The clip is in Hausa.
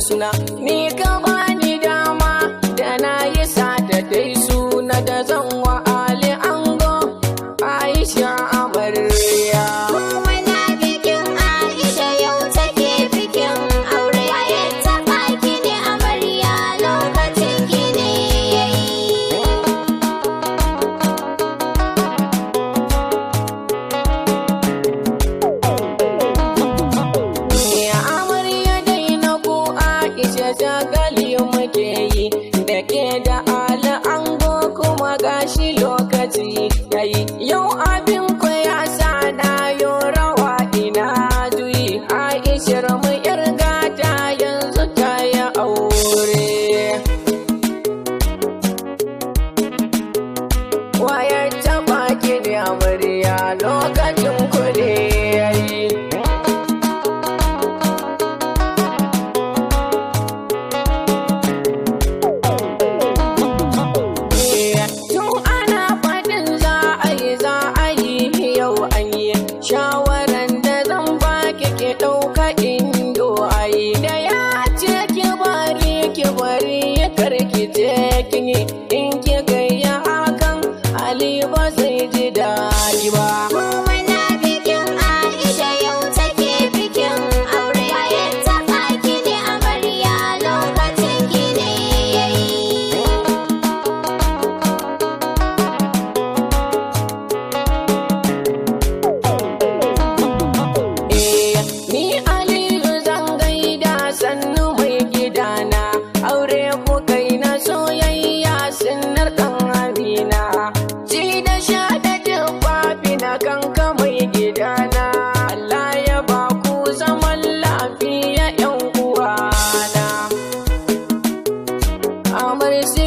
Suna ni ka bani dama da na yi sata dai suna da zan wa Ali Ango Aisha amarya. Muna bikin Aisha yau take bikin aure. Ta baki ne amarya lokacin ki ne yayi. Shagali muke yi da ke da Ali Ango kuma gashi lokaci yayi. Yau abin ku ya sa na yo rawa ina juyi. Aishar mu yar gata yanzu ta yi aure. Wayar ta baki ne amarya lokacin ku ne yayi. Shawaran da zan baki ki ɗauka indo ayi da ya ce ki bari ya karki je kin yi in ki gayya hakan Ali ba zai ji daɗi ba. Muna bikin Aisha yau take bikin aure. Ta baki ne amarya lokacin ki ne yayi. Ni Aliyu zan gaida sannu mai gidana, aure ku kai na soyayya sunnar ɗan Amina. Ci da sha da tufafi na kanka mai gidana, Allah ya ba ku zaman lafiya 'yan uwana. Amarci